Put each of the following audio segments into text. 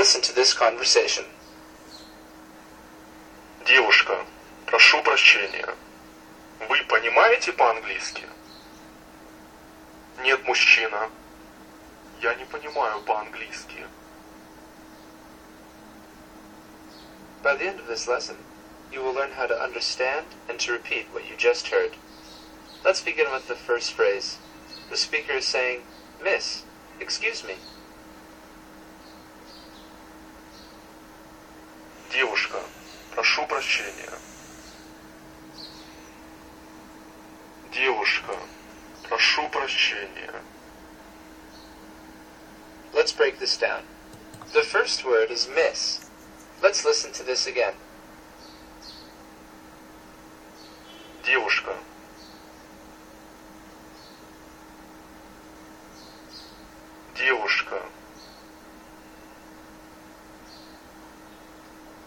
listen to this conversation. Девушка, прошу прощения. Вы понимаете по-английски? Нет, мужчина. Я не понимаю по-английски. By the end of this lesson, you will learn how to understand and to repeat what you just heard. Let's begin with the first phrase. The speaker is saying, "Miss, excuse me." Девушка, прошу прощения. Девушка, прошу прощения. Let's break this down. The first word is miss. Let's listen to this again. Девушка. Девушка.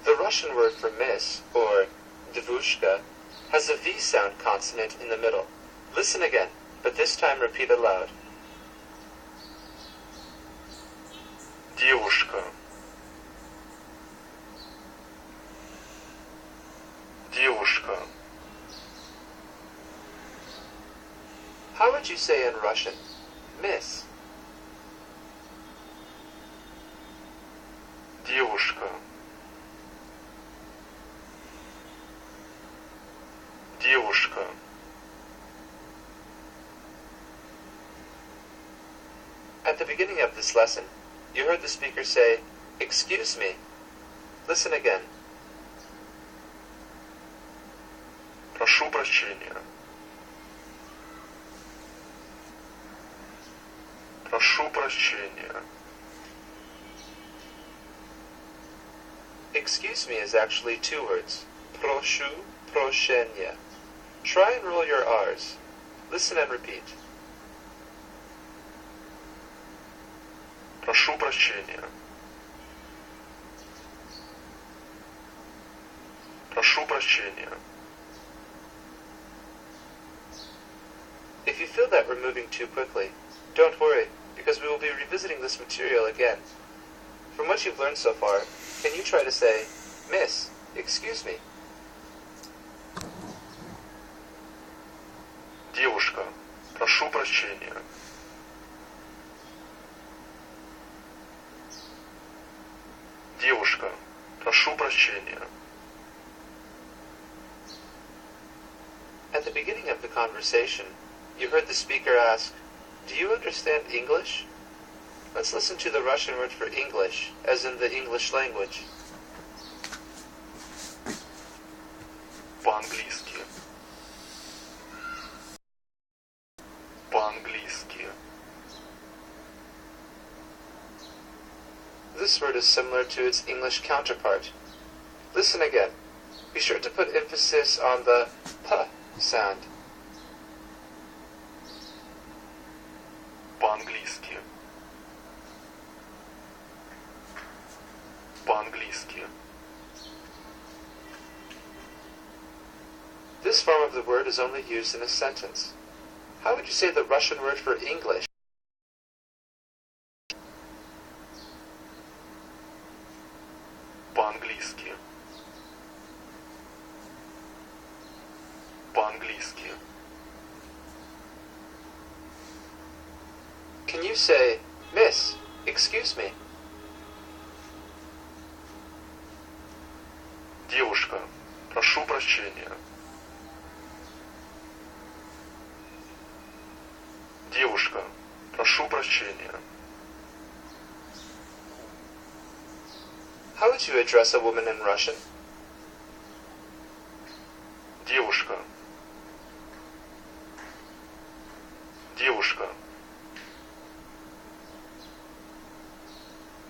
The Russian word for miss, or devushka, has a V sound consonant in the middle. Listen again, but this time repeat aloud. Девушка. Девушка. How would you say in Russian, miss? Девушка. Девушка. At the beginning of this lesson, you heard the speaker say, "Excuse me." Listen again. Прошу прощения. Прошу прощения. Excuse me is actually two words. Proshu, proshenya. Try and roll your R's. Listen and repeat. Прошу прощения. Прошу прощения. If you feel that we're moving too quickly, don't worry, because we will be revisiting this material again. From what you've learned so far, can you try to say, "Miss, excuse me"? Девушка, прошу прощения. Девушка, прошу прощения. At the beginning of the conversation, you heard the speaker ask, "Do you understand English?" Let's listen to the Russian word for English, as in the English language. По-английски. По-английски. This word is similar to its English counterpart. Listen again. Be sure to put emphasis on the p sound. По-английски. По-английски. This form of the word is only used in a sentence. How would you say the Russian word for English? По-английски. По-английски. Can you say, "Miss, excuse me"? Девушка, прошу прощения. Девушка, прошу прощения. How would you address a woman in Russian? Девушка. Девушка.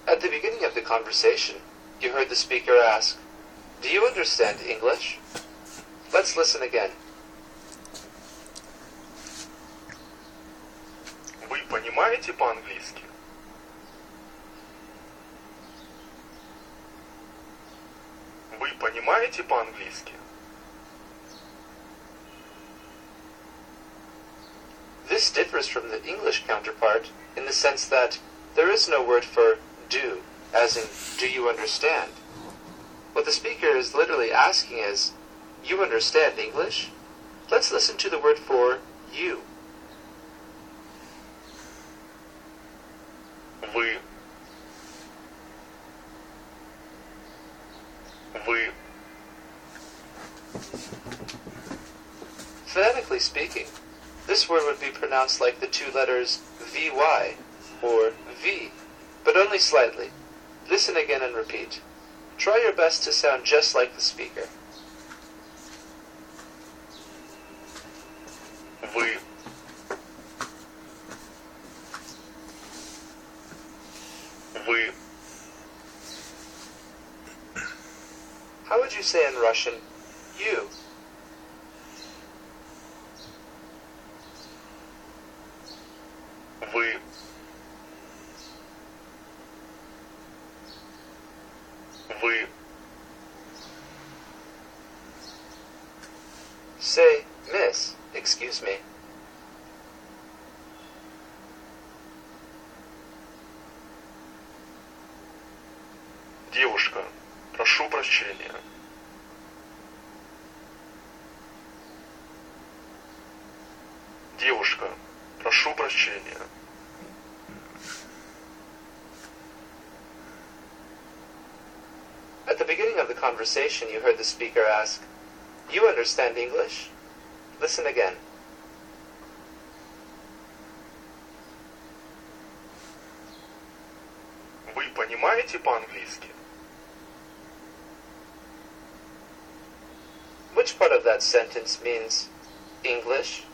At the beginning of the conversation, you heard the speaker ask, "Do you understand English?" Let's listen again. Вы понимаете по-английски? Вы понимаете по-английски? This differs from the English counterpart in the sense that there is no word for do as in, do you understand? What the speaker is literally asking is, you understand English? Let's listen to the word for you. Вы. Вы. Phonetically speaking, this word would be pronounced like the two letters VY or V, but only slightly. Listen again and repeat. Try your best to sound just like the speaker. Вы. Вы. How would you say in Russian, you? Вы. Вы. Say, miss, excuse me. Девушка, прошу прощения. Девушка, прошу прощения. At the beginning of the conversation, you heard the speaker ask, you understand English? Listen again. Вы понимаете по-английски? Which part of that sentence means English?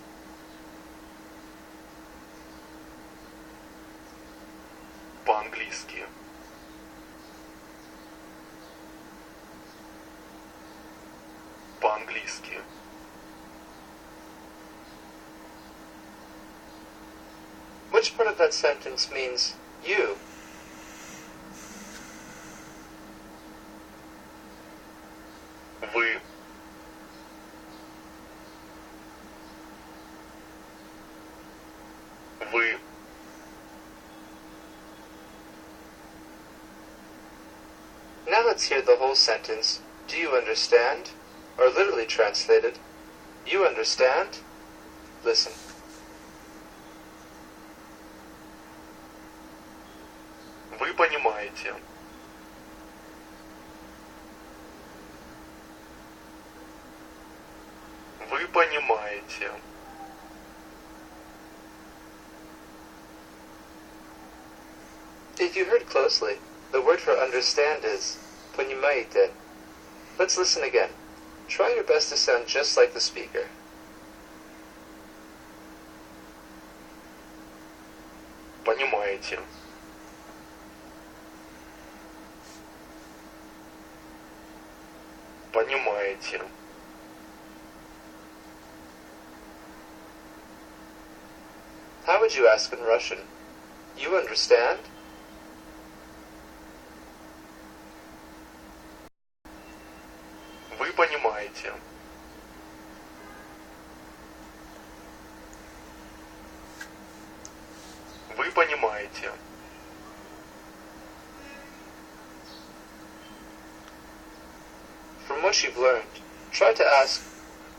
По-английски. По-английски. Which part of that sentence means you? Вы. Вы. Now let's hear the whole sentence. Do you understand? Or literally translated, you understand? Listen. Вы понимаете. Вы понимаете. If you heard closely, the word for understand is понимаете. Let's listen again. Try your best to sound just like the speaker. Понимаете. Понимаете. How would you ask in Russian? You understand? Вы понимаете. Вы понимаете. From what you've learned, try to ask,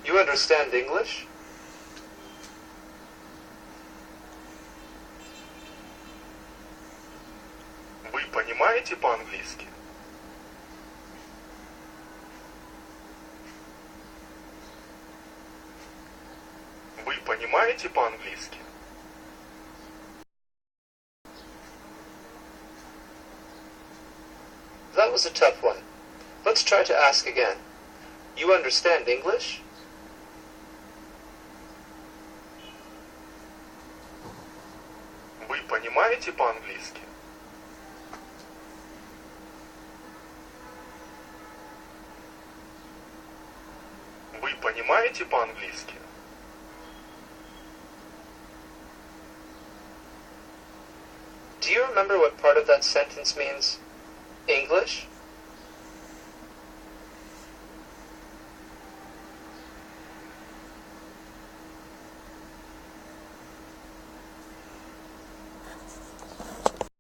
you understand English? Вы понимаете по-английски? Вы понимаете по-английски? That was a tough one. Let's try to ask again. You understand English? Вы понимаете по-английски? Вы понимаете по-английски? Do you remember what part of that sentence means English?